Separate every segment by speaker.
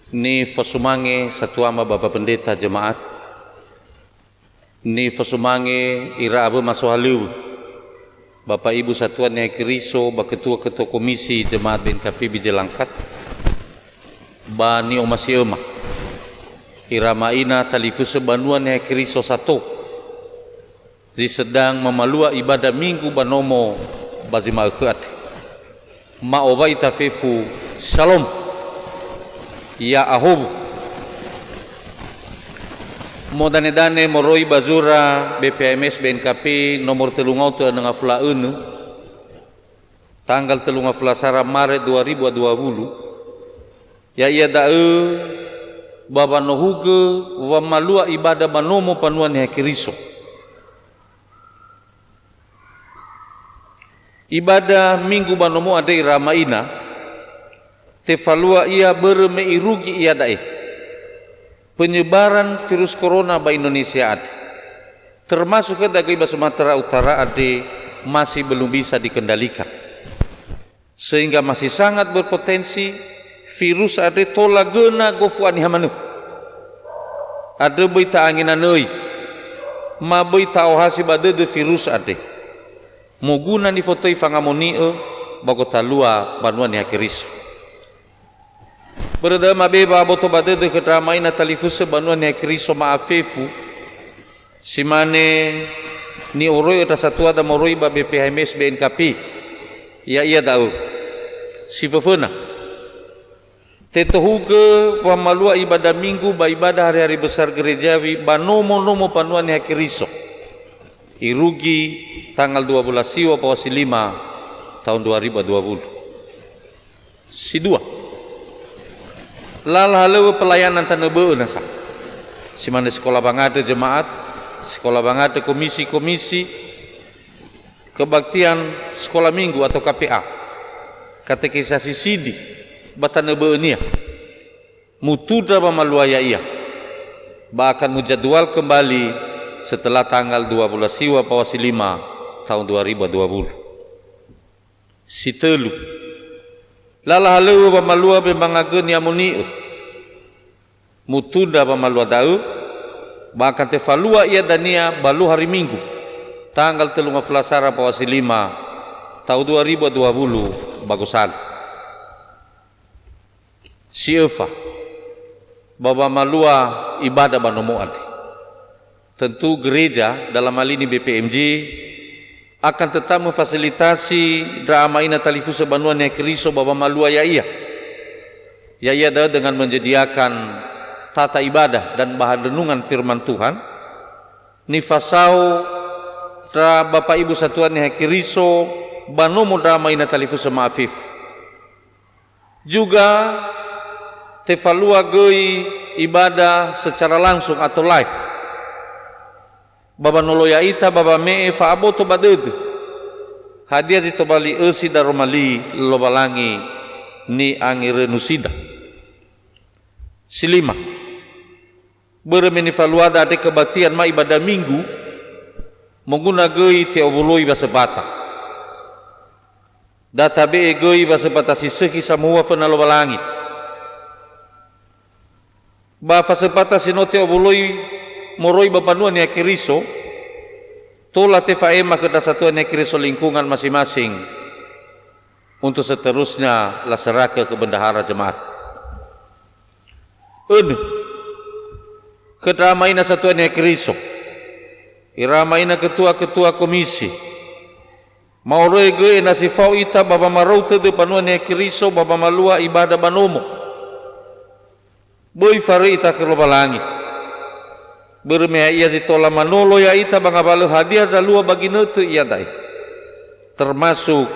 Speaker 1: Ni fasumange satuama Bapak Pendeta Jemaat. Ni fasumange ira abu masuhalu Bapak Ibu Satuan Nyai Keriso, Ketua-Ketua Komisi Jemaat BNKP Bijelangkat, Bani Omasi Ema, ira maina talifuse banuan Nyai Keriso satu, di sedang memalua ibadah minggu banomo bazima akhirat. Ma'obai tafefu shalom. Ya ahub modane-dane moroi bazura BPMS BNKP nomor telungau tu dengan flaun tanggal telungau flasara Maret 2020 ya ia baba nohuge wa malua ibadah banomo panuan Nyai Keriso. Ibadah minggu banomo ada iramaina tefalua ia bermeirugi ia dae penyebaran virus corona ba Indonesia ade, termasuk ke dagai Sumatera Utara ade masih belum bisa dikendalikan, sehingga masih sangat berpotensi virus ade tola gena gofuan hamanu ade beita anginan euy ma beita ohasi bade de virus ade muguna di fotoi fangamoni bagota lua banuan Nyai Keriso. Berada mabeba boto bade de kedamai na talifuse banuan Nyai Keriso maafefu simane ni oroi ada satu ada moroi ba BPHMS BNKP ya ia dau sifefena tetohuge pamalua ibadah minggu ba ibadah hari-hari besar gerejawi banomo-nomo panuan Nyai Keriso irugi tanggal 12 Siwa Pawasi 5 tahun 2020 si dua lalu pelayanan tanebe nasa simane sekolah bangade jemaat, sekolah bangade komisi-komisi, kebaktian sekolah minggu atau KPA, katekisasi sidi batanebe nia mutuda pamaluaya ia bahkan mujadwal kembali setelah tanggal 12 Siwa Pawasi 5 tahun 2020 si telu lalu pamalua bembangagen yamuni mutuda pamalua dau bahkan tefalua ia dania balu hari minggu tanggal 13 Pawasi 5 tahun 2020 bagusan si Eva baba malua ibadah banomo ade. Tentu gereja dalam hal ini BPMJ akan tetap memfasilitasi drama ina talifuse banuan Nyai Keriso baba malua ya ia dengan menyediakan tata ibadah dan bahan renungan firman Tuhan nifasau tra Bapak Ibu Satuan Nyai Keriso banomo drama ina talifuse maafif juga tefalua goi ibadah secara langsung atau live baba noloya ita baba mee fa aboto badede hadiah itu bali esi daromali lobalangi ni angire nusida silima beremeni faluada ade kebaktian ma ibadah minggu mengguna gei teobuloi basebata Data be egoi basa patasi sehi samua fana lo balangi. Ba fasa patasi note obuloi moroi bapanua ni akiriso. Tola tefa ema ke dasatuan ni akiriso lingkungan masing-masing. Untuk seterusnya laseraka ke bendahara jemaat. Kedramaina satuan ni akiriso. Iramaina ketua-ketua komisi. Mauroi ge nasifau ita baba marauta de panuan ni akiriso baba malua ibadah banomo. Boy fari ita kelobalangi. Bermea ia zitola manolo ya ita bangabalu hadiah zalua bagi netu ia dai. Termasuk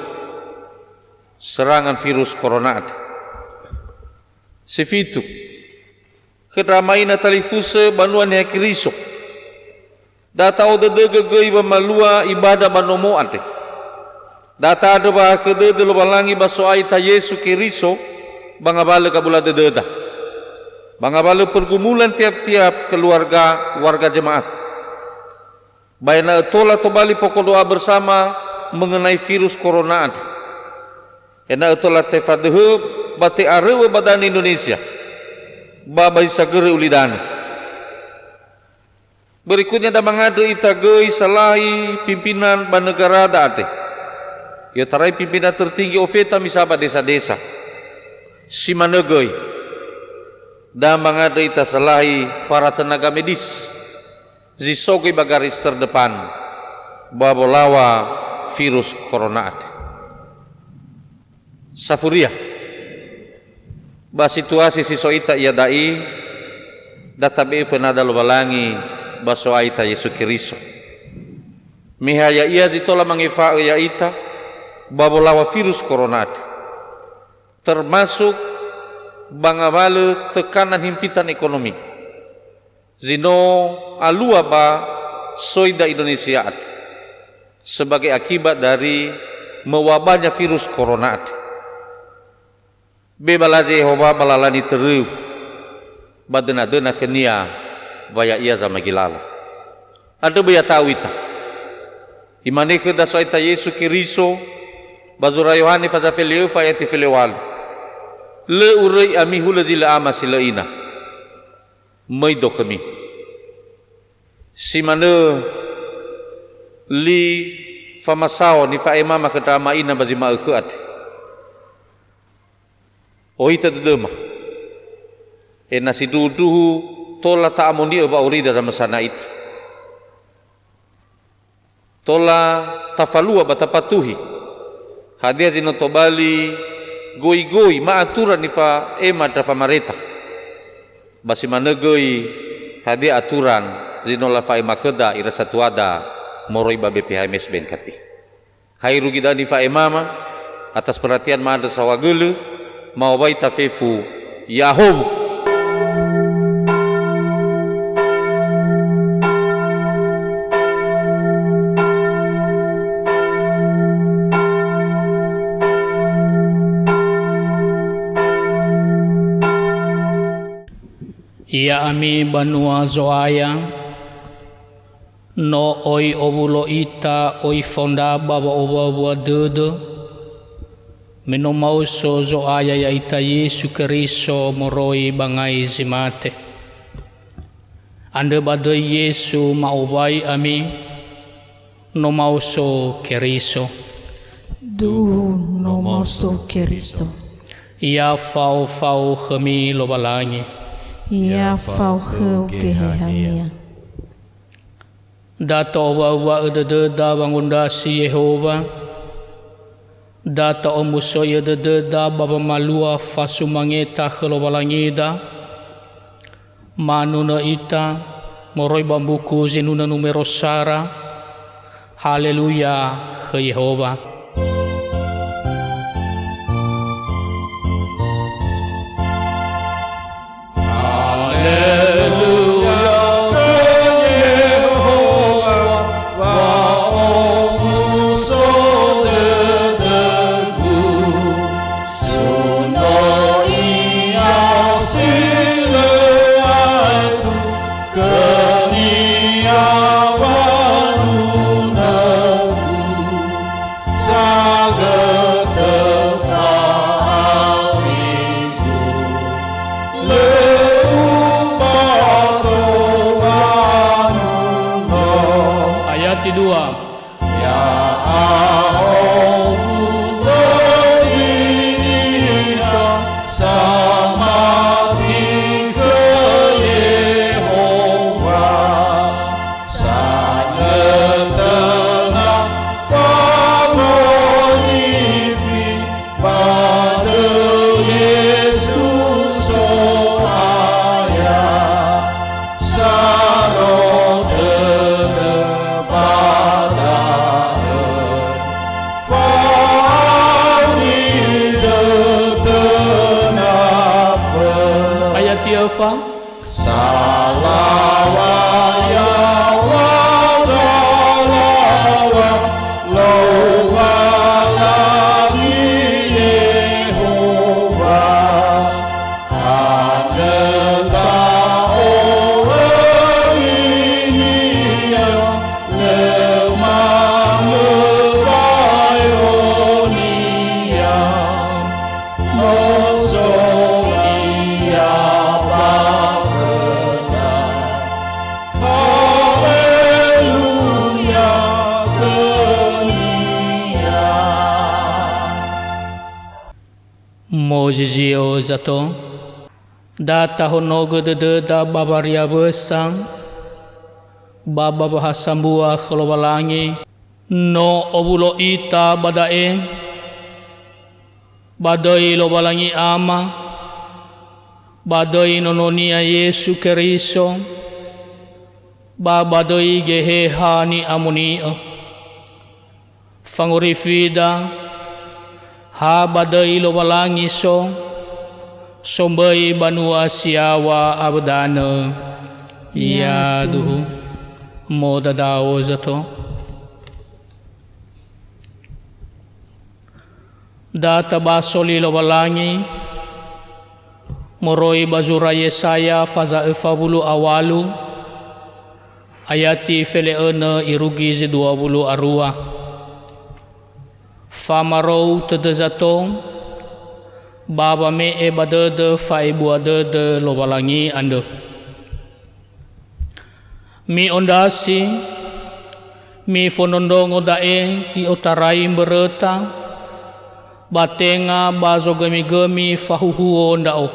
Speaker 1: serangan virus corona. Sifitu. Kedramaina talifuse banuan ni akiriso. Data o dedege gei bamalua ibadah banomo ate. Data ada bah kede de lobalangi baso aita Yesu Kiriso bangabale kabula dededa. Bangabale pergumulan tiap-tiap keluarga warga jemaat. Bayana tola tobali pokok doa bersama mengenai virus corona ate. Ena tola tefadehu bate arewe badan Indonesia. Babai sagere ulidani. Berikutnya da mangade itagei salahi pimpinan banegara daate. Ya tarai pimpinan tertinggi ofeta misaba desa-desa. Simanegei. Da mangade ita salahi para tenaga medis. Zisogi bagaris terdepan babolawa virus corona ate. Safuria. Ba situasi sisoita ia dai databe fenada lobalangi baso aita Yesu Kiriso. Mihaya ia zitola mangifa ya ita babolawa virus corona. Termasuk bangabale tekanan himpitan ekonomi. Zino alua ba soida Indonesia sebagai akibat dari mewabahnya virus corona. Bebalaje Yehova balalani teru badena-dena kenia baya ia zama gilala. Ada baya tahu ita. Imane ke daso ita Yesu Kiriso bazura Yohane fazafeliu fayati felewal. Le urei ami hulazila ama silaina. Maido kami. Simane li famasao ni faema makadama ina bazima ukhat. Ohita dedema. Nasi duduhu tola ta'amuni oba urida sama sana ita. Tola tafalua batapatuhi. Hadia zino tobali goi-goi maaturan nifa ema dafa mareta. Basi manegoi hadia aturan zino lafa ema kheda ira satuada moroi babe PHMS ben kapi. Hai rugida nifa emama atas perhatian mada sawagulu mau baita fefu Yahobu.
Speaker 2: Ia ami banua zoaya no oi obulo ita oi fonda baba oba dede meno mauso zoaya ya ita Yesu Kiriso moroi bangai zimate. Ande badai Yesu maubai ami no mauso Kiriso.
Speaker 3: Duhu no mauso Kiriso.
Speaker 2: Ia fau kami lo balangi.
Speaker 3: Ia fau gehamia.
Speaker 2: Data oba ededa bangundasi Yehova. Data omuso ya dededa baba malua fasu mangeta kelobalangida manuna ita moroi bambuku zinuna numero sara. Haleluya ke Yehova. ayat 2. Ayat 3 fa. Mojizio zato data honogo de da babaria besang baba bahasambua kholowalangi no obulo ita badae badai lo balangi ama badai nononia Yesu Keriso badai gehehani amonia fangorifida ha badai lo walangi sombai banua siawa abdana ya duhu moda dao zato data basoli lo walangi moroi bazura Yesaya faza efabulu awalu ayati feleena irugi ze 20 arua famarou tedezatong baba me e badede fa ibu adede lo walangi ande mi ondasi mi fonondongo dae i otarai bereta batenga bazo gemi fahuhuo ndao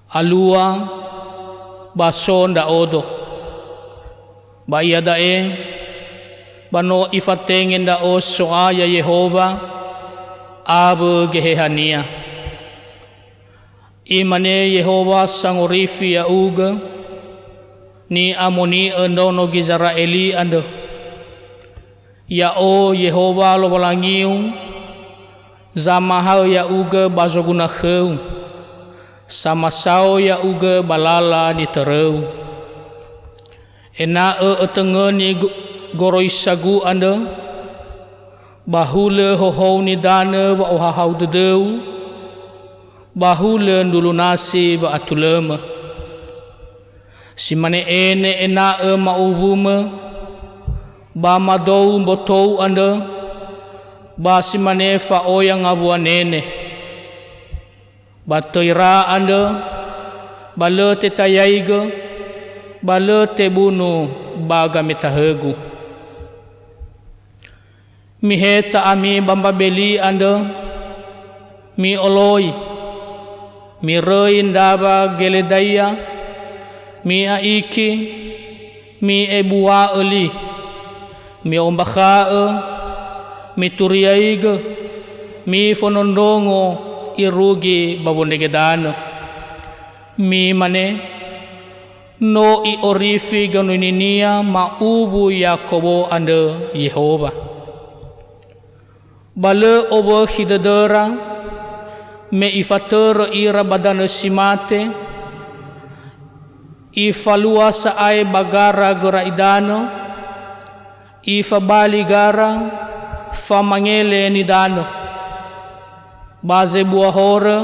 Speaker 2: alua baso ndao do ba iya dae bano ifatengin da o soaya Yehova abu gehehania imane Yehova sangorifi ya uga ni amoni endono Gizraeli ando ya o Yehova lo walangiu zamahau ya uga bazoguna kheu sama sao ya uga balala ni tereu ena etengen ni goroi sagu anda bahule hoho ni dana wa ohahau dedeu bahule ndulu nasi wa atulema simane ene ena maubuma ba madou botou anda ba simane fa oyang abuanene ba toira anda bale te tayaiga bale te bunu baga metahegu mi heta ami bambabeli anda mi oloi mi rein daba geledaya mi aiki mi ebua eli mi ombakha mi turiaiga mi fonondongo irugi babondegedana mi mane no i orifi ganuninia maubu Yakobo anda Yehova bale obo hidadera me ifatera ira badana simate ifalua saai bagara gora idano ifabali gara famangele ni dano baze buah hora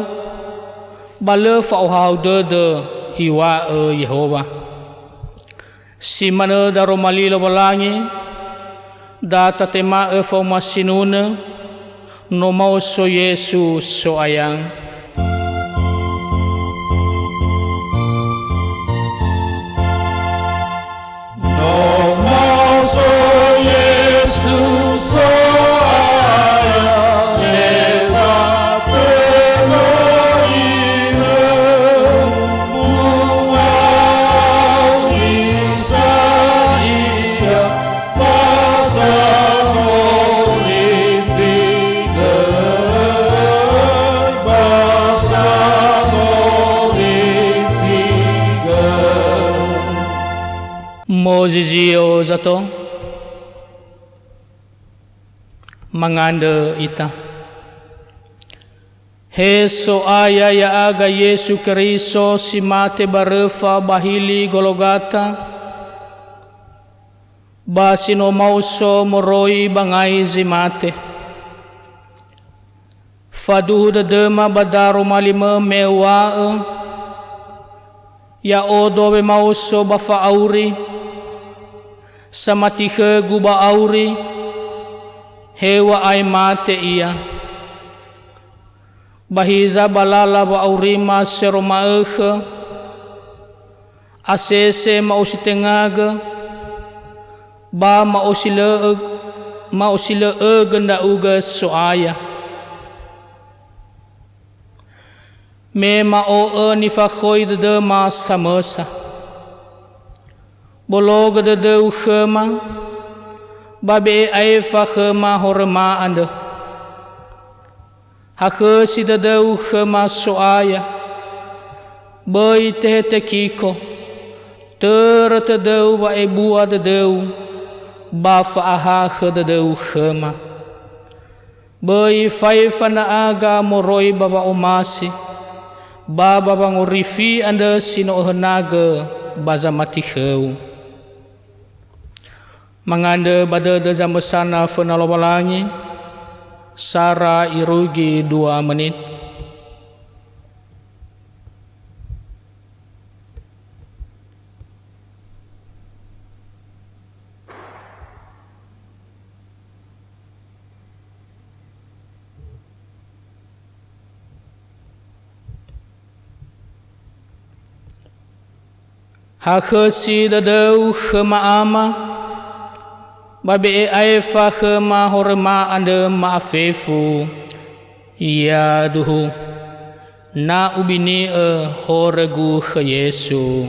Speaker 2: bale fauhau de iwa Yehova simana daro malilo balangi data tema masinuna no mau so Yesus so ayang
Speaker 4: no mau
Speaker 2: Mozizio zato manganda ita Heso aya ya aga Yesu Kristo si mate barefa bahili Golgata basino mauso moroi bangai zimate fadu de dema badaru malima mewa ya odo be mauso bafa auri samatihe guba auri hewa ai mate ia bahiza balala wa aurima seroma asese mausitengaga ba mausile ganda uga soaya me mao ni fa khoi de ma samasa bolog de khema babe ai fa khema horma ande hakhe si de khema soaya boy te kiko ter te wa e bua de ba fa ha khde de khema boy fai fana aga moroi baba umasi baba bangurifi anda sino henaga baza mati kheu manganda bada de zambesana fana lobalangi sara irugi 2 menit hakhesi dadau khema ama babe ai fa khema horma ande maafefu ya duhu na ubini horegu khe Yesu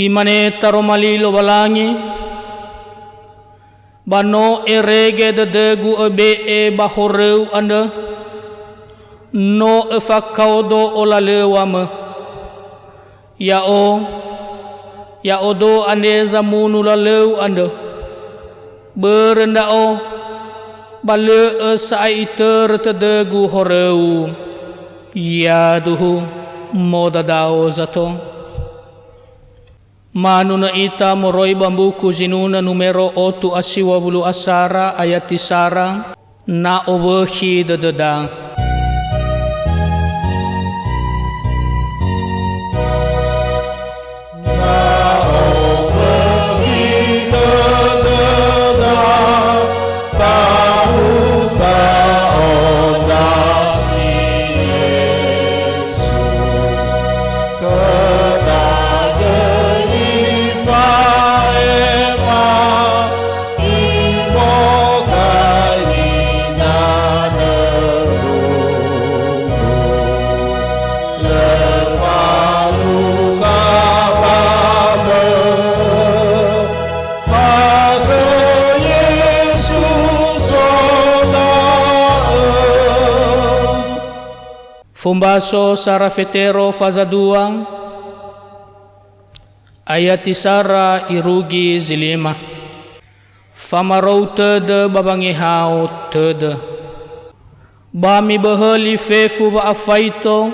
Speaker 2: imane taromali lo balangi bano erege de degu ebe e bahoreu anda no efakaudo olalewama ya odo aneza munu laleu anda berenda o bale sai ter te degu horeu ya duhu moda dao zato manuna ita moroi bambuku zinuna numero 8 asiwa bulu asara ayat tisara na obehi dededa Fumbaso sarafetero fazadua ayat tisara irugi zilima famarau tede babangi hau tede bami bahali fefu ba afaito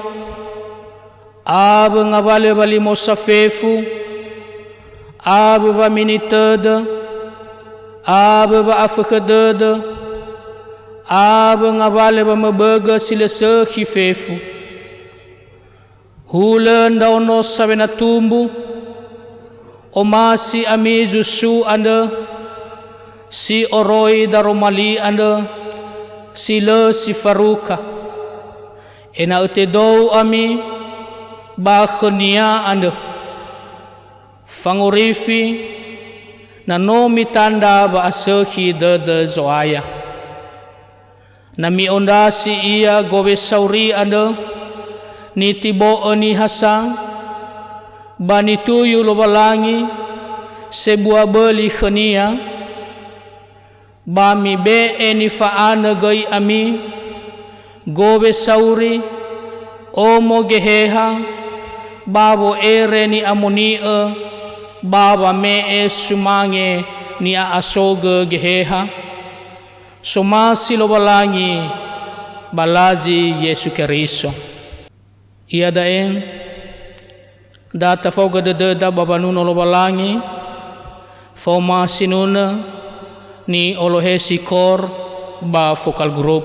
Speaker 2: abe ngabale bali mosa fefu abe bamini tede Aba ba afakadada. Aba ngavale ba mabaga sila sehi fefu. Hulan daono sabe na tumbu. O masi amizu su anda. Si oroi daromali anda. Sila si faruka. Ena utedou ami. Ba khania anda. Fangurifi. Na nomi tanda ba asehi dada zoaya. Nami ondasi ia gobe sauri anda. Ni tibo ni hasang. Bani tuyu lobalangi. Sebuah beli khania. Bami be ni faana gai ami. Gobe sauri. Omo geheha. Babo ere ni amonia. Baba me sumange ni asoga geheha. Somasi lobalangi balazi Yesu Keriso. Ia daeng data foga deda babanuno lobalangi foma sinuna ni olohesi kor ba vokal group.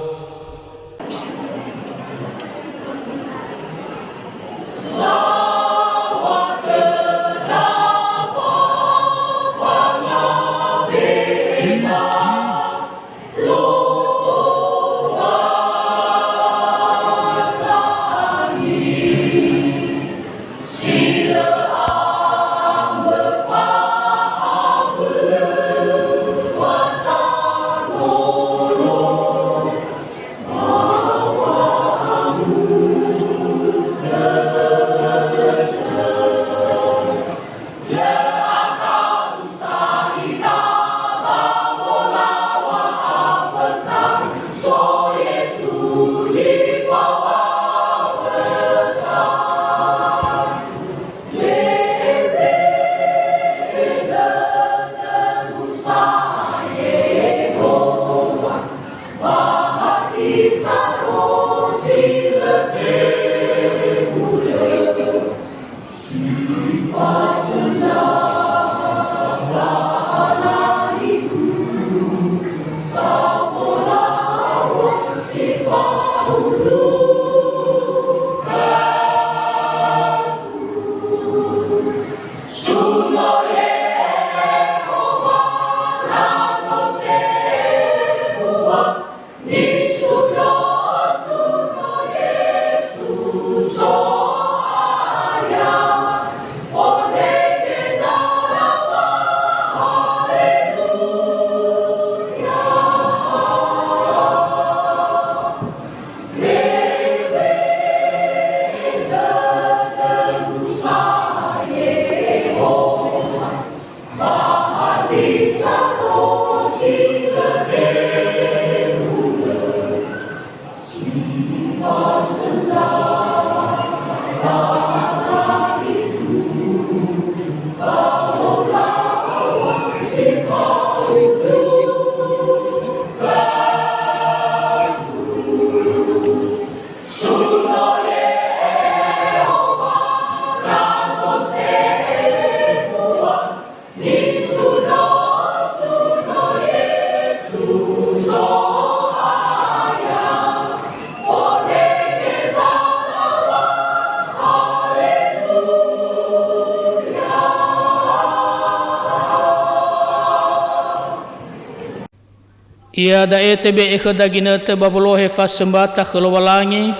Speaker 2: Ia da etebe ekadaginata babolohe fasembata kelowalangi.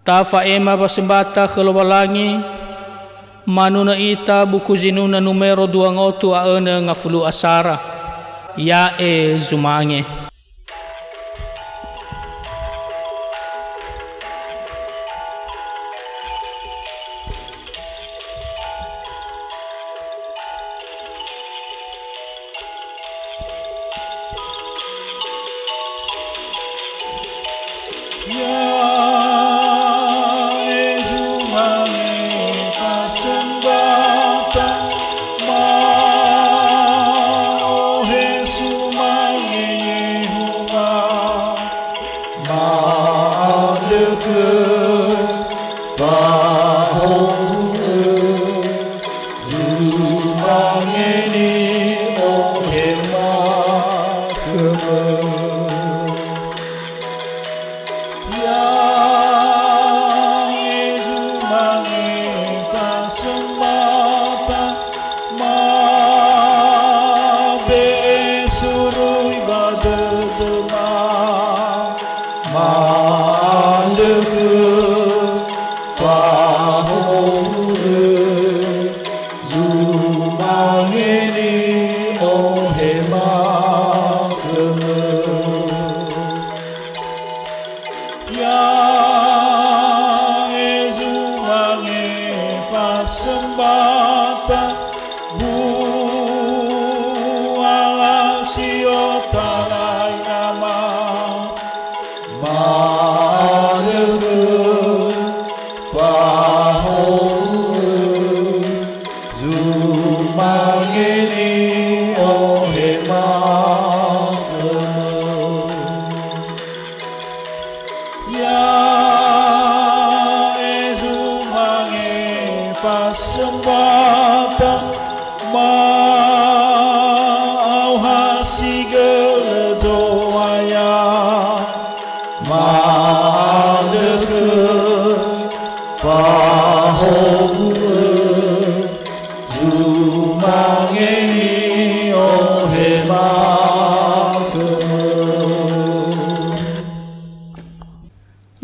Speaker 2: Tafa ema basembata kelowalangi. Manuna ita buku zinuna numero 2 aena ngafulu asara. Ya zumange.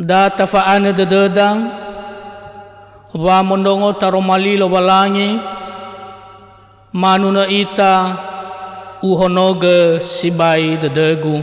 Speaker 2: Data faana dededang wa mondongo taromalilo walangi manuna ita uhonoge sibai dedegu.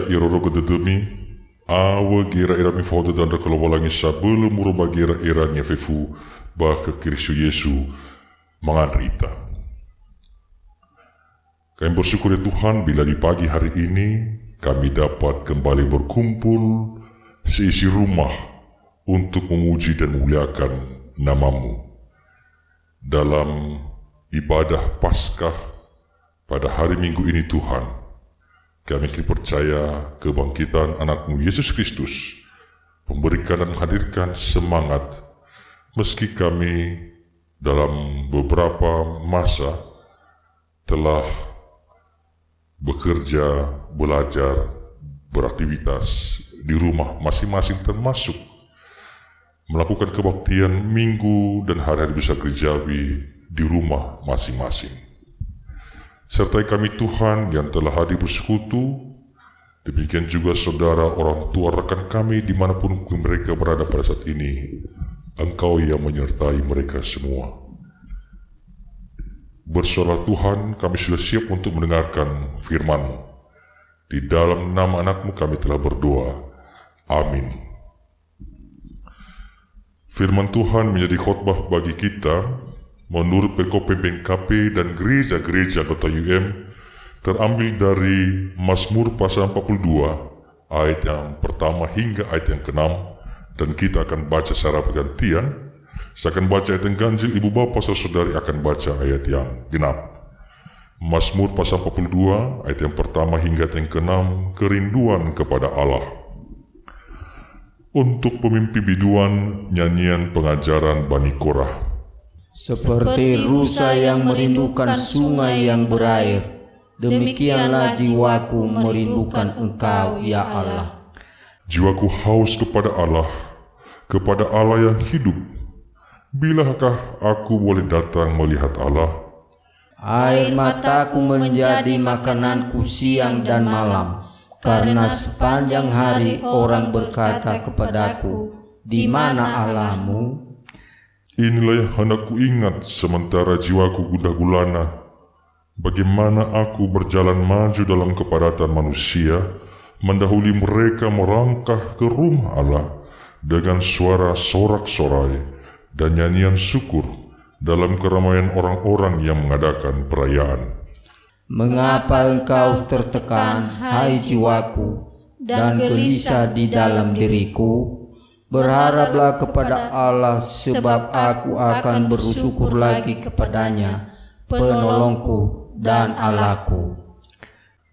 Speaker 4: Irorogo dedemi awa gira ira mi foda dan rekalawalangi sebelum merubah gira ira nyefefu bah ke Kristus Yesu menganrita. Kami bersyukur ya Tuhan bila di pagi hari ini kami dapat kembali berkumpul seisi rumah untuk memuji dan memuliakan nama-Mu dalam ibadah Paskah pada hari Minggu ini. Tuhan, kami percaya kebangkitan anak-Mu Yesus Kristus memberikan dan menghadirkan semangat meski kami dalam beberapa masa telah bekerja, belajar, beraktivitas di rumah masing-masing, termasuk melakukan kebaktian minggu dan hari-hari besar gerejawi di rumah masing-masing. Sertai kami Tuhan yang telah hadir bersekutu, demikian juga saudara, orang tua, rekan kami dimanapun mereka berada pada saat ini. Engkau yang menyertai mereka semua. Bersolat Tuhan, kami sudah siap untuk mendengarkan firman-Mu. Di dalam nama anak-Mu kami telah berdoa. Amin. Firman Tuhan menjadi khotbah bagi kita menurut perikop PKP dan gereja-gereja kota UM, terambil dari Mazmur pasal 42 ayat yang pertama hingga ayat yang ke-6, dan kita akan baca secara bergantian. Saya akan baca ayat yang ganjil, ibu bapa saudari akan baca ayat yang genap. Mazmur pasal 42 ayat yang pertama hingga ayat yang ke-6, kerinduan kepada Allah. Untuk pemimpin biduan, nyanyian pengajaran Bani Korah.
Speaker 5: Seperti rusa yang merindukan sungai yang berair, demikianlah jiwaku merindukan Engkau, ya Allah.
Speaker 4: Jiwaku haus kepada Allah yang hidup. Bilakah aku boleh datang melihat Allah?
Speaker 5: Air mataku menjadi makananku siang dan malam, karena sepanjang hari orang berkata kepadaku, di mana Allahmu?
Speaker 4: Inilah yang hendak ku ingat sementara jiwaku gundah gulana. Bagaimana aku berjalan maju dalam kepadatan manusia, mendahului mereka merangkah ke rumah Allah dengan suara sorak-sorai dan nyanyian syukur dalam keramaian orang-orang yang mengadakan perayaan.
Speaker 5: Mengapa engkau tertekan, hai jiwaku, dan gelisah di dalam diriku? Berharaplah kepada Allah, sebab aku akan bersyukur lagi kepadanya, penolongku dan Allahku.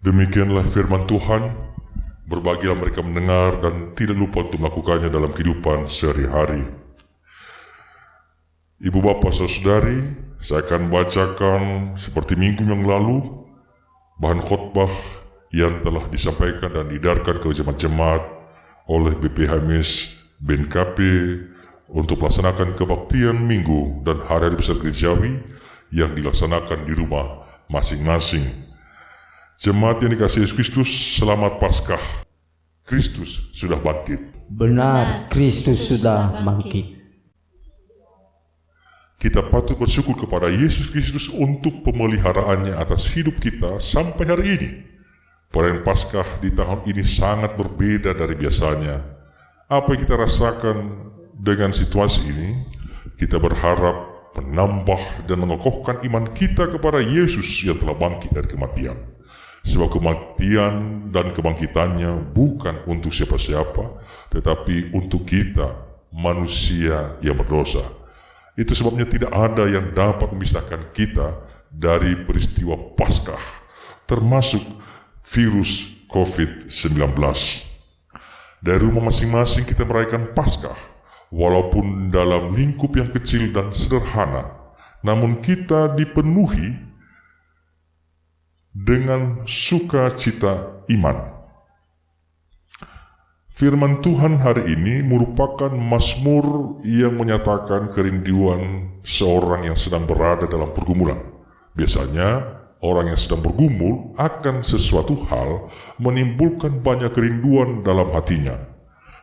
Speaker 4: Demikianlah firman Tuhan. Berbahagialah mereka mendengar dan tidak lupa untuk melakukannya dalam kehidupan sehari-hari. Ibu bapa saudari, saya akan bacakan seperti minggu yang lalu bahan khotbah yang telah disampaikan dan diedarkan ke jemaat-jemaat oleh BPHMIS BNKP untuk melaksanakan kebaktian minggu dan hari-hari besar gerejawi yang dilaksanakan di rumah masing-masing. Jemaat yang dikasihi Yesus Kristus, selamat Paskah. Kristus sudah bangkit.
Speaker 5: Benar, Kristus sudah bangkit.
Speaker 4: Kita patut bersyukur kepada Yesus Kristus untuk pemeliharaannya atas hidup kita sampai hari ini. Perayaan Paskah di tahun ini sangat berbeda dari biasanya. Apa yang kita rasakan dengan situasi ini, kita berharap menambah dan mengokohkan iman kita kepada Yesus yang telah bangkit dari kematian. Sebab kematian dan kebangkitannya bukan untuk siapa-siapa, tetapi untuk kita, manusia yang berdosa. Itu sebabnya tidak ada yang dapat memisahkan kita dari peristiwa Paskah, termasuk virus COVID-19. Dari rumah masing-masing kita merayakan Paskah, walaupun dalam lingkup yang kecil dan sederhana, namun kita dipenuhi dengan sukacita iman. Firman Tuhan hari ini merupakan mazmur yang menyatakan kerinduan seorang yang sedang berada dalam pergumulan. Biasanya, orang yang sedang bergumul akan sesuatu hal menimbulkan banyak kerinduan dalam hatinya.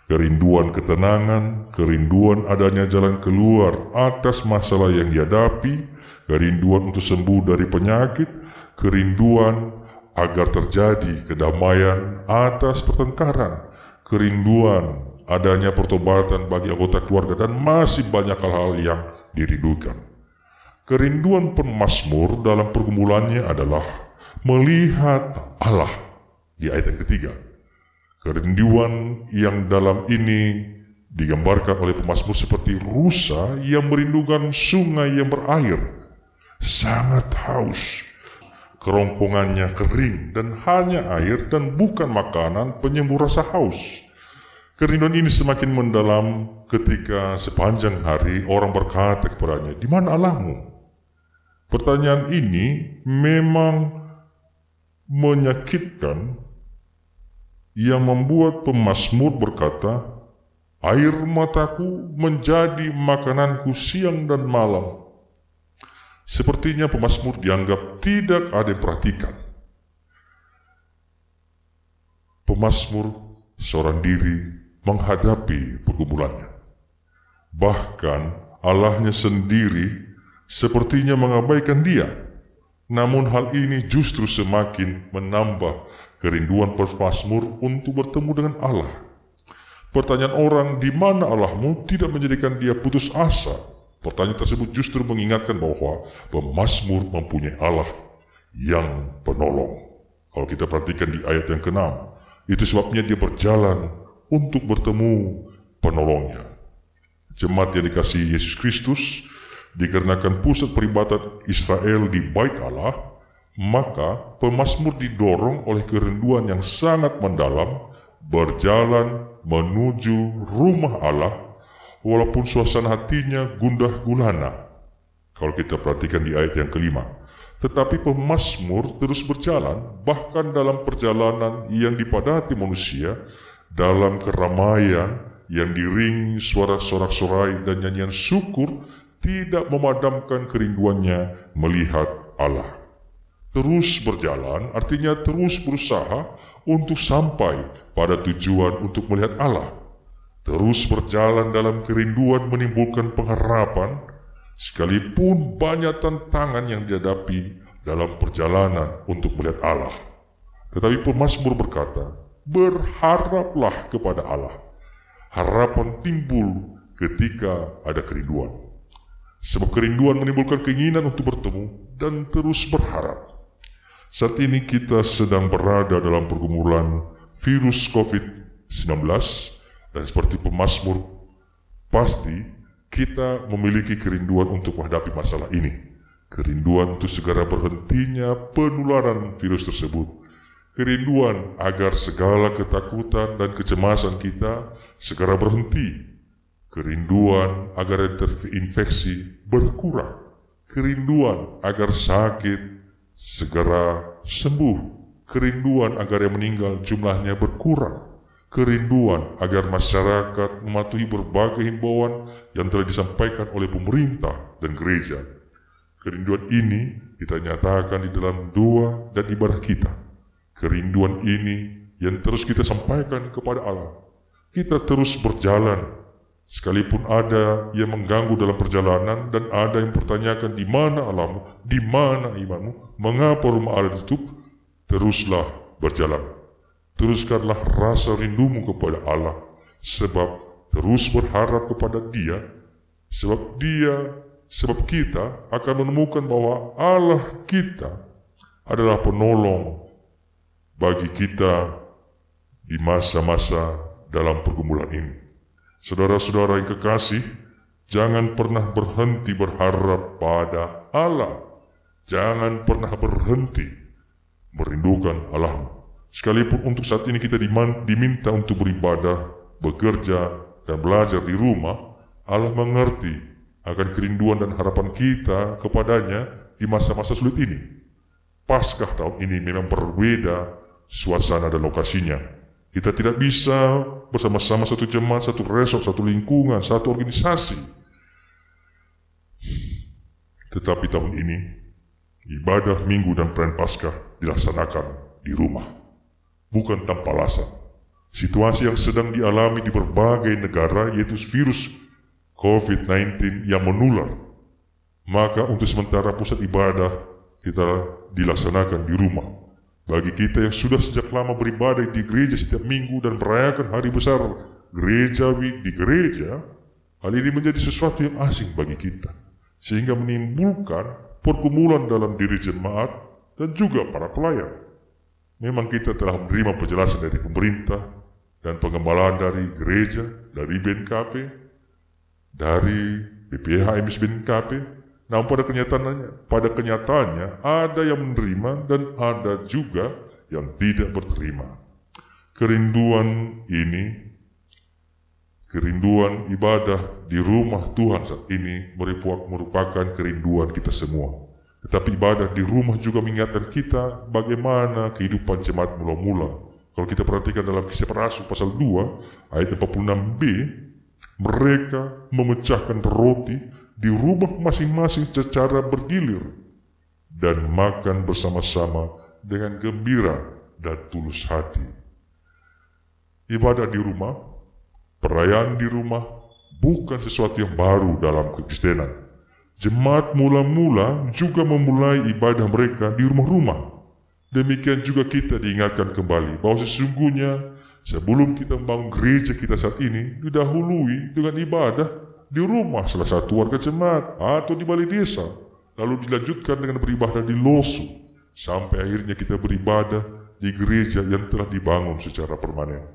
Speaker 4: Kerinduan ketenangan, kerinduan adanya jalan keluar atas masalah yang dihadapi, kerinduan untuk sembuh dari penyakit, kerinduan agar terjadi kedamaian atas pertengkaran, kerinduan adanya pertobatan bagi anggota keluarga, dan masih banyak hal-hal yang dirindukan. Kerinduan pemazmur dalam pergumulannya adalah melihat Allah di ayat yang ketiga. Kerinduan yang dalam ini digambarkan oleh pemazmur seperti rusa yang merindukan sungai yang berair. Sangat haus. Kerongkongannya kering dan hanya air dan bukan makanan penyembuh rasa haus. Kerinduan ini semakin mendalam ketika sepanjang hari orang berkata kepadanya, "Di mana Allahmu?" Pertanyaan ini memang menyakitkan, yang membuat pemazmur berkata, "Air mataku menjadi makananku siang dan malam." Sepertinya pemazmur dianggap tidak ada yang perhatikan. Pemazmur seorang diri menghadapi pergumulannya. Bahkan Allahnya sendiri sepertinya mengabaikan dia. Namun hal ini justru semakin menambah kerinduan pemazmur untuk bertemu dengan Allah. Pertanyaan orang, "Di mana Allahmu?" tidak menjadikan dia putus asa. Pertanyaan tersebut justru mengingatkan bahwa pemazmur mempunyai Allah yang penolong. Kalau kita perhatikan di ayat yang ke-6, itu sebabnya dia berjalan untuk bertemu penolongnya. Jemaat yang dikasihi Yesus Kristus, dikarenakan pusat peribadatan Israel di Bait Allah, maka pemazmur didorong oleh kerinduan yang sangat mendalam berjalan menuju rumah Allah, walaupun suasana hatinya gundah gulana. kalau kita perhatikan di ayat yang kelima. Tetapi pemazmur terus berjalan, bahkan dalam perjalanan yang dipadati manusia, dalam keramaian yang diringi suara sorak-sorai dan nyanyian syukur, tidak memadamkan kerinduannya melihat Allah. Terus berjalan artinya terus berusaha untuk sampai pada tujuan untuk melihat Allah. Terus berjalan dalam kerinduan menimbulkan pengharapan, sekalipun banyak tantangan yang dihadapi dalam perjalanan untuk melihat Allah. Tetapi pemazmur berkata, berharaplah kepada Allah. Harapan timbul ketika ada kerinduan. Sebab kerinduan menimbulkan keinginan untuk bertemu dan terus berharap. Saat ini kita sedang berada dalam pergumulan virus COVID-19 dan seperti pemazmur, pasti kita memiliki kerinduan untuk menghadapi masalah ini. Kerinduan untuk segera berhentinya penularan virus tersebut. Kerinduan agar segala ketakutan dan kecemasan kita segera berhenti. Kerinduan agar yang terinfeksi berkurang. Kerinduan agar sakit segera sembuh. Kerinduan agar yang meninggal jumlahnya berkurang. Kerinduan agar masyarakat mematuhi berbagai himbauan yang telah disampaikan oleh pemerintah dan gereja. Kerinduan ini kita nyatakan di dalam doa dan ibadah kita. Kerinduan ini yang terus kita sampaikan kepada Allah. Kita terus berjalan, sekalipun ada yang mengganggu dalam perjalanan dan ada yang mempertanyakan di mana Allahmu, di mana imanmu, mengapa rumah Allah ditutup, teruslah berjalan. Teruskanlah rasa rindumu kepada Allah, sebab terus berharap kepada Dia, sebab kita akan menemukan bahwa Allah kita adalah penolong bagi kita di masa-masa dalam pergumulan ini. Saudara-saudara yang kekasih, jangan pernah berhenti berharap pada Allah. Jangan pernah berhenti merindukan Allah. Sekalipun untuk saat ini kita diminta untuk beribadah, bekerja, dan belajar di rumah, Allah mengerti akan kerinduan dan harapan kita kepadanya di masa-masa sulit ini. Paskah tahun ini memang berbeda suasana dan lokasinya. Kita tidak bisa bersama-sama satu jemaat, satu resort, satu lingkungan, satu organisasi. Tetapi tahun ini, ibadah minggu dan perayaan Paskah dilaksanakan di rumah. Bukan tanpa alasan. Situasi yang sedang dialami di berbagai negara, yaitu virus COVID-19 yang menular. Maka untuk sementara pusat ibadah kita dilaksanakan di rumah. Bagi kita yang sudah sejak lama beribadah di gereja setiap minggu dan merayakan hari besar gerejawi di gereja, hal ini menjadi sesuatu yang asing bagi kita, sehingga menimbulkan pergumulan dalam diri jemaat dan juga para pelayan. Memang kita telah menerima penjelasan dari pemerintah dan pengembalaan dari gereja, dari BNKP, dari BPH MIS BNKP. Namun pada kenyataannya ada yang menerima dan ada juga yang tidak berterima. Kerinduan ini, kerinduan ibadah di rumah Tuhan saat ini merupakan kerinduan kita semua. Tetapi ibadah di rumah juga mengingatkan kita bagaimana kehidupan jemaat mula-mula. Kalau kita perhatikan dalam Kisah Para Rasul pasal 2 ayat 46b, mereka memecahkan roti di rumah masing-masing secara bergilir dan makan bersama-sama dengan gembira dan tulus hati. Ibadah di rumah, perayaan di rumah bukan sesuatu yang baru dalam kekristenan. Jemaat mula-mula juga memulai ibadah mereka di rumah-rumah. Demikian juga kita diingatkan kembali bahwa sesungguhnya sebelum kita membangun gereja kita saat ini, didahului dengan ibadah di rumah salah satu warga jemaat atau di balai desa, lalu dilanjutkan dengan beribadah di losu, sampai akhirnya kita beribadah di gereja yang telah dibangun secara permanen.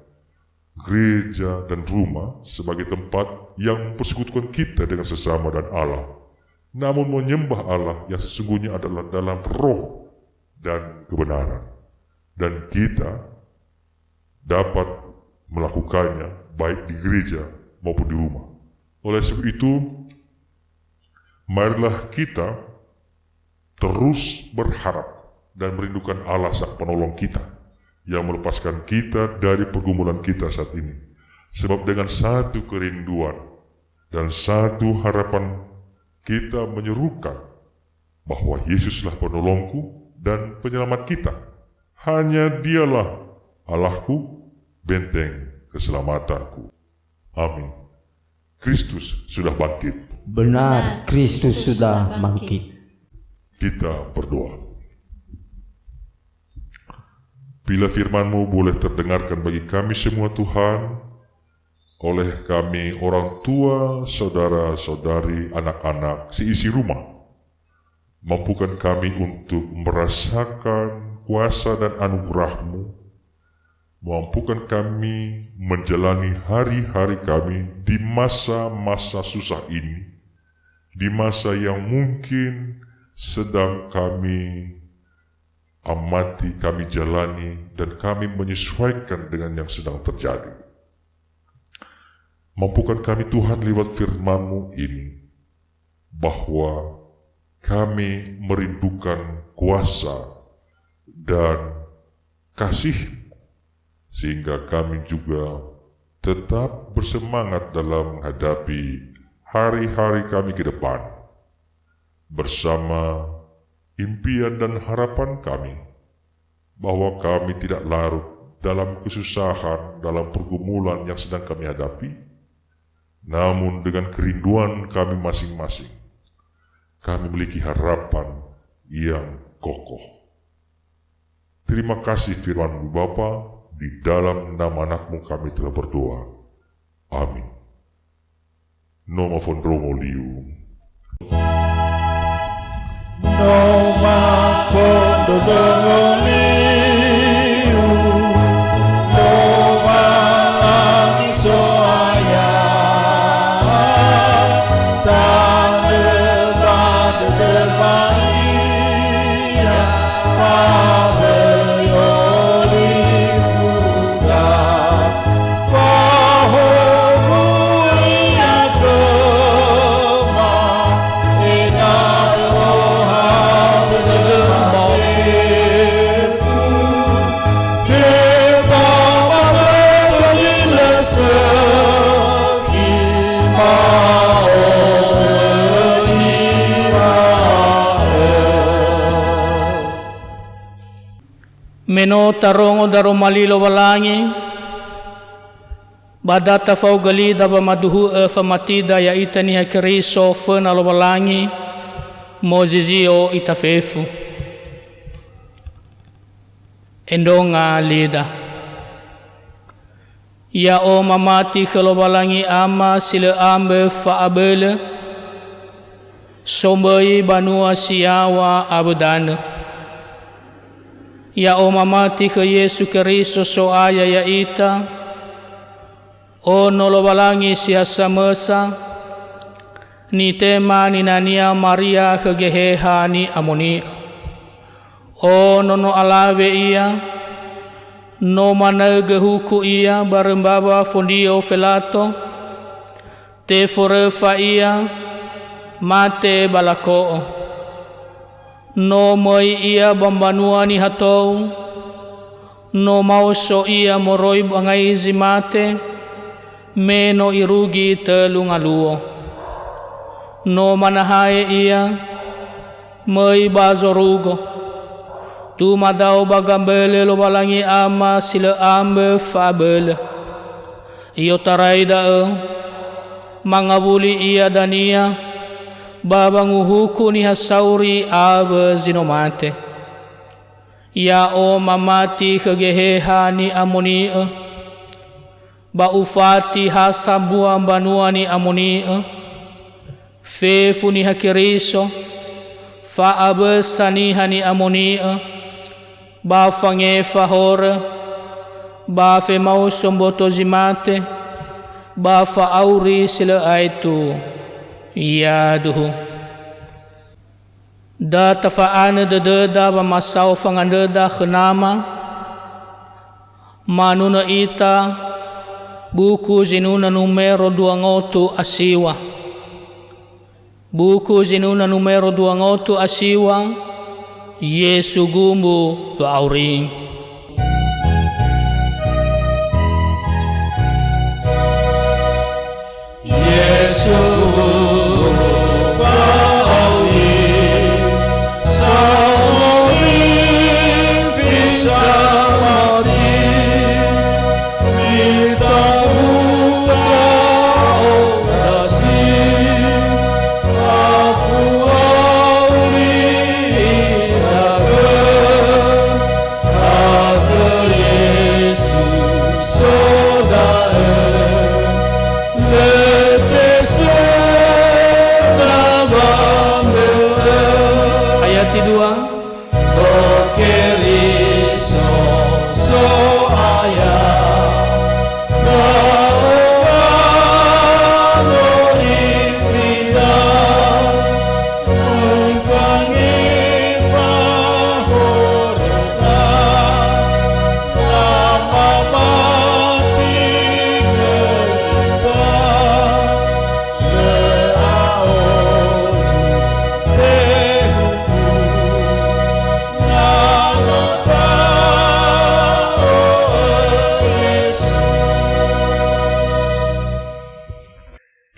Speaker 4: Gereja dan rumah sebagai tempat yang mempersekutukan kita dengan sesama dan Allah, namun menyembah Allah yang sesungguhnya adalah dalam roh dan kebenaran, dan kita dapat melakukannya baik di gereja maupun di rumah. Oleh sebab itu, Marilah kita terus berharap dan merindukan Allah Sang Penolong kita yang melepaskan kita dari pergumulan kita saat ini. Sebab dengan satu kerinduan dan satu harapan kita menyerukan bahwa Yesuslah penolongku dan penyelamat kita. Hanya Dialah Allahku, benteng keselamatanku. Amin. Kristus sudah bangkit.
Speaker 5: Benar, Kristus sudah bangkit.
Speaker 4: Kita berdoa. Bila firman-Mu boleh terdengarkan bagi kami semua Tuhan, oleh kami orang tua, saudara-saudari, anak-anak, seisi rumah, mampukan kami untuk merasakan kuasa dan anugerah-Mu, mampukan kami menjalani hari-hari kami di masa-masa susah ini, di masa yang mungkin sedang kami amati, kami jalani, dan kami menyesuaikan dengan yang sedang terjadi. Mampukan kami Tuhan lewat firman-Mu ini, bahwa kami merindukan kuasa dan kasih-Mu, sehingga kami juga tetap bersemangat dalam menghadapi hari-hari kami ke depan, bersama impian dan harapan kami bahwa kami tidak larut dalam kesusahan, dalam pergumulan yang sedang kami hadapi, namun dengan kerinduan kami masing-masing, kami memiliki harapan yang kokoh. Terima kasih firman-Mu Bapa, di dalam nama anak-Mu kami telah berdoa. Amin. Noma Fondromo Liu.
Speaker 5: Noma Fondromo Liu, Noma Langisoaya, Tanda Bada Dermaia, Father Olifuga, Fahomuia Gema, Enayo
Speaker 2: Meno tarongo daro malilo walangi badata fau galida ba maduhu fa matida ya itani hakriso fa na walangi mozizio itafefu endonga lida ya o mamati khalo walangi ama sila ambe fa abele sombai banua siawa abudana ya o mamati ke Yesu Kristo so aya ya ita o nolowalangi siasa mesa ni tema ni nania Maria ke geheha ni amoni o nono alawe ia no mana gehuku ia barembaba fondio felato te forefa ia mate balako no moi ia bambanua ni hatou no mauso ia moroi bangai zimate meno irugi telungaluo no manahae ia moi bazorugo tu madau bagambele lo balangi ama sila ambe fabele iyo taraida mangabuli ia dania babang uhuku ni hasauri aba zinomate ya o mamati kegeheha ni amoni ba ufati hasabua banua ni amoni fefu ni hakiriso fa aba saniha ni amoni ba fange fahore ba fe mau somboto zimate ba fa auri sila aitu ya duhu da tafaana da masau fanganda khnama manuna ita buku zinuna numero 2 asiwa Buku zinuna numero 28 asiwang Yesu gumbu auring. Yesu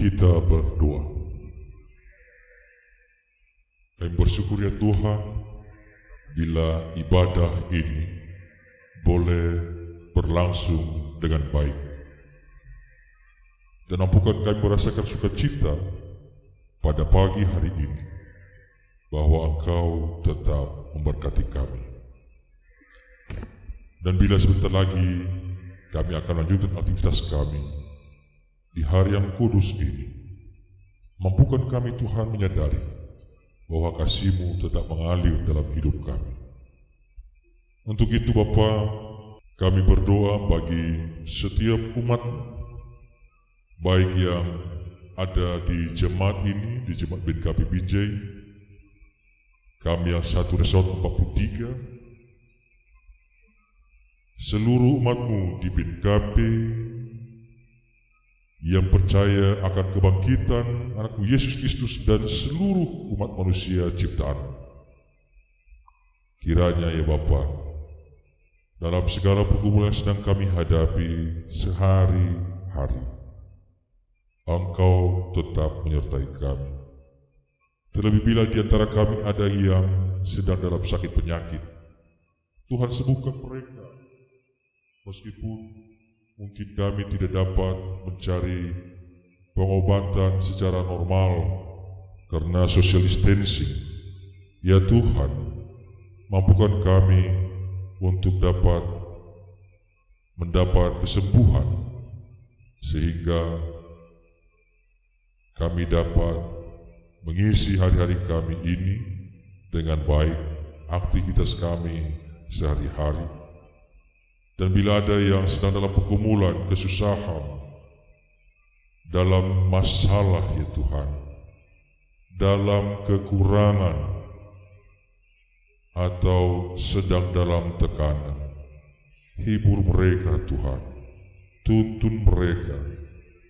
Speaker 4: Kita berdoa. Kami bersyukur ya Tuhan bila ibadah ini boleh berlangsung dengan baik. Dan ampunkan kami merasakan sukacita pada pagi hari ini bahwa Engkau tetap memberkati kami. Dan bila sebentar lagi kami akan lanjutkan aktivitas kami di hari yang kudus ini, mampukan kami Tuhan menyadari bahwa kasih-Mu tetap mengalir dalam hidup kami. Untuk itu Bapa, kami berdoa bagi setiap umat-Mu, baik yang ada di jemaat ini, di jemaat BKP Binjai, kami yang 1 Resort 43, seluruh umat-Mu di BKP yang percaya akan kebangkitan Anak-Mu Yesus Kristus dan seluruh umat manusia ciptaan. Kiranya ya Bapa, dalam segala pergumulan yang sedang kami hadapi sehari-hari, Engkau tetap menyertai kami. Terlebih bila di antara kami ada yang sedang dalam sakit penyakit, Tuhan sembuhkan mereka. Meskipun mungkin kami tidak dapat mencari pengobatan secara normal karena social distancing. Ya Tuhan, mampukan kami untuk dapat mendapat kesembuhan sehingga kami dapat mengisi hari-hari kami ini dengan baik, aktivitas kami sehari-hari. Dan bila ada yang sedang dalam pergumulan, kesusahan, dalam masalah ya Tuhan, dalam kekurangan, atau sedang dalam tekanan, hibur mereka Tuhan, tuntun mereka,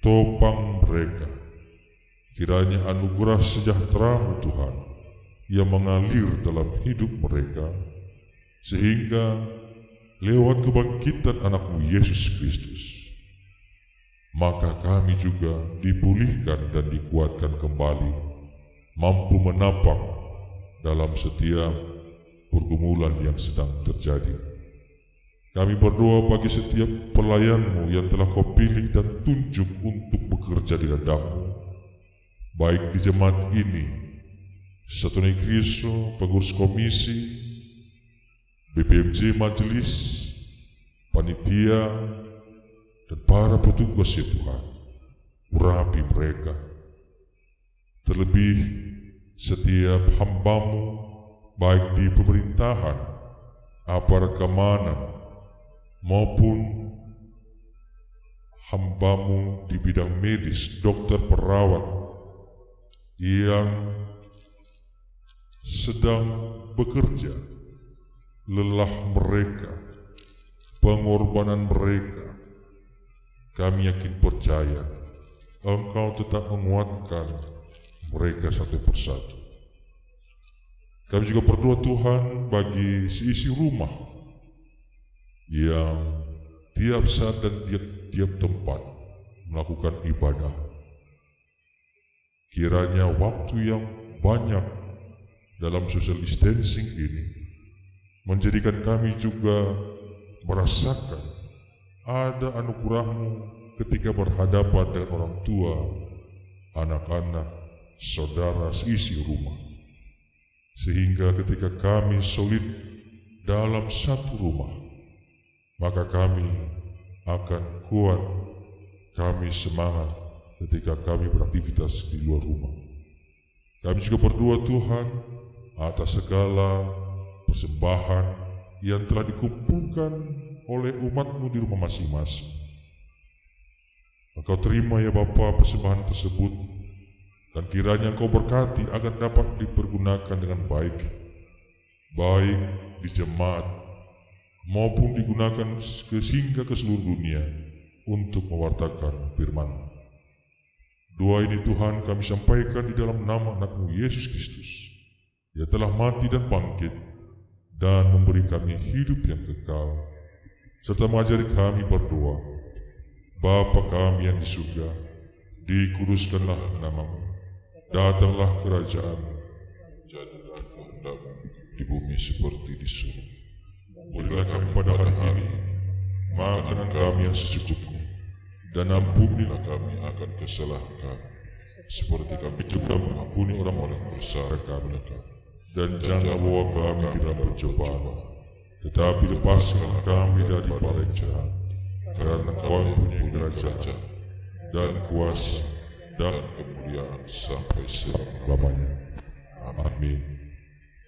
Speaker 4: topang mereka. Kiranya anugerah sejahtera-Mu Tuhan yang mengalir dalam hidup mereka, sehingga lewat kebangkitan Anak-Mu Yesus Kristus, maka kami juga dipulihkan dan dikuatkan kembali, mampu menapak dalam setiap pergumulan yang sedang terjadi. Kami berdoa bagi setiap pelayan-Mu yang telah Kau pilih dan tunjuk untuk bekerja di ladang-Mu, baik di jemaat ini, Satuan Kristo, pengurus komisi, BPMJ majelis, panitia, dan para petugas ya Tuhan. Urapi mereka. Terlebih setiap hamba-Mu, baik di pemerintahan, aparat keamanan, maupun hamba-Mu di bidang medis, dokter, perawat, yang sedang bekerja, lelah mereka, pengorbanan mereka, kami yakin percaya Engkau tetap menguatkan mereka satu persatu. Kami juga berdoa Tuhan bagi seisi rumah yang tiap saat dan tiap tempat melakukan ibadah. Kiranya waktu yang banyak dalam social distancing ini menjadikan kami juga merasakan ada anugerah-Mu ketika berhadapan dengan orang tua, anak-anak, saudara seisi rumah. Sehingga ketika kami solid dalam satu rumah, maka kami akan kuat, kami semangat ketika kami beraktivitas di luar rumah. Kami juga berdoa Tuhan atas segala persembahan yang telah dikumpulkan oleh umat-Mu di rumah masing-masing. Engkau terima ya Bapa persembahan tersebut, dan kiranya Engkau berkati agar dapat dipergunakan dengan baik di jemaat maupun digunakan sehingga ke seluruh dunia untuk mewartakan firman. Doa ini Tuhan kami sampaikan di dalam nama anak-Mu Yesus Kristus. Dia telah mati dan bangkit dan memberi kami hidup yang kekal, serta mengajari kami berdoa. Bapa kami yang di surga, dikuduskanlah nama-Mu. Datanglah kerajaan-Mu, jadilah kehendak-Mu di bumi seperti di surga. Berilah kami pada hari ini makanan kami yang secukupnya, dan ampunilah kami akan kesalahan kami, seperti kami juga mengampuni orang-orang bersalah kami. Dan janganlah bawa kami ke dalam pencobaan, tetapi lepaskan kami dari bala jahat, karena Engkau yang mempunyai kerajaan dan kuasa dan kemuliaan sampai selama-lamanya. Amin.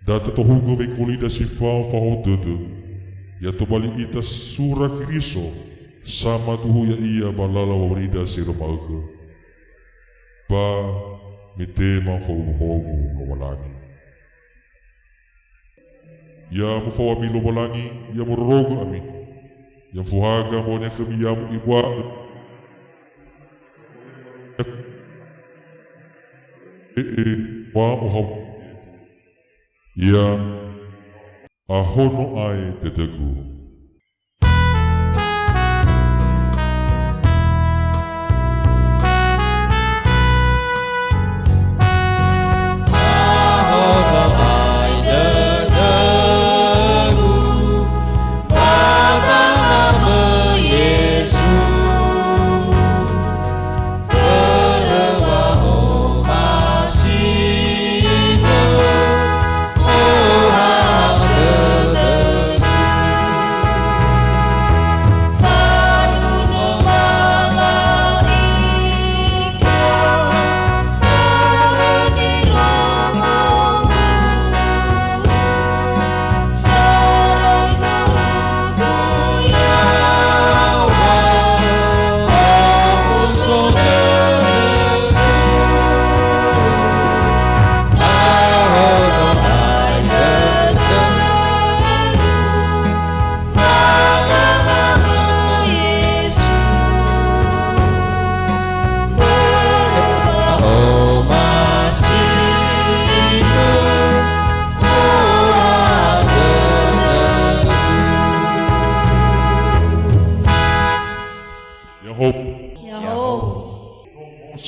Speaker 4: Data tohugo vekulida sifau fahodede, ya tobali ita sura kiriso, sama tuhu ya iya balala wawarida siromahe. Ba mitema hogu lowalangi. Ya mufawami lowalangi, ya murogo ami. Yang fuhaga maunya kami yamu iwa. Wa oham ya ahono ai tetegu.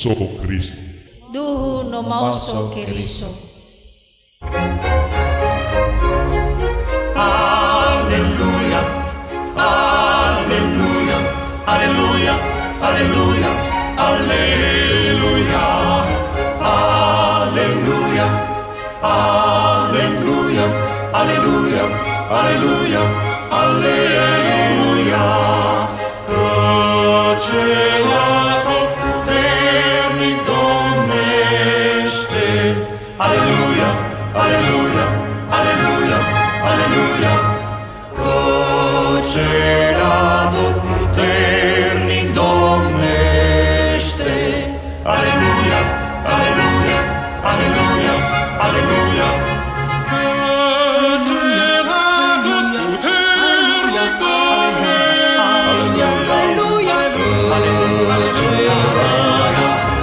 Speaker 4: So Kristo.
Speaker 3: Duhu no mauso keriso.
Speaker 6: Alleluia, alleluia, alleluia, alleluia, alleluia, alleluia, alleluia, alleluia, alleluia, alleluia. Alleluia, alleluia, alleluia, alleluia. Căceratul puternic domnește. Alleluia, alleluia, alleluia, alleluia. Căceratul puternic domnește. Alleluia, alleluia, alleluia,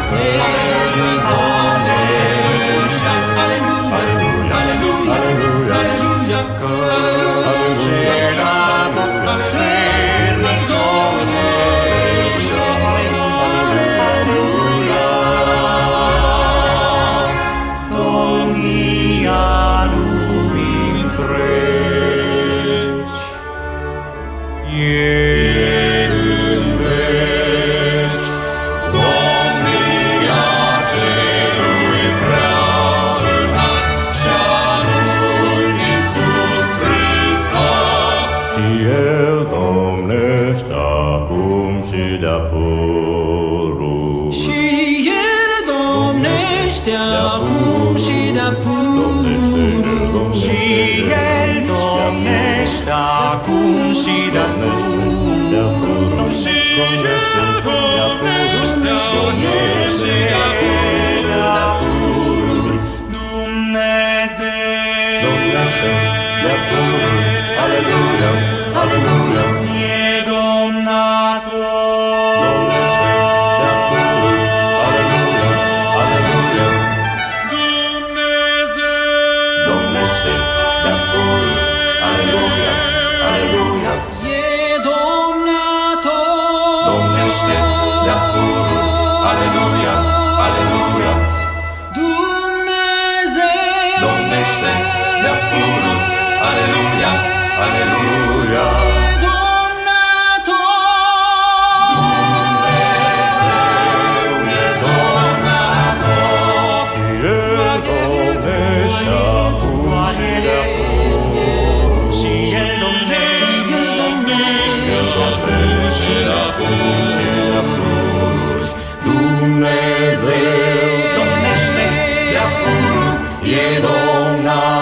Speaker 6: puternic domnește. acum și de-apururi, și El domnește acum și de-apururi, și El domnește de-apururi, Dumnezeu domnește de-apururi, aleluia, aleluia, e domnator, domnește de-apururi, aleluia, aleluia, Dumnezeu domnește de-apururi, aleluia, aleluia, e domnator, domnește de-apururi, aleluia, aleluia, Dumnezeu domnește de-apururi, aleluia, aleluia, Dumnezeu domnește de-apururi, e domnator.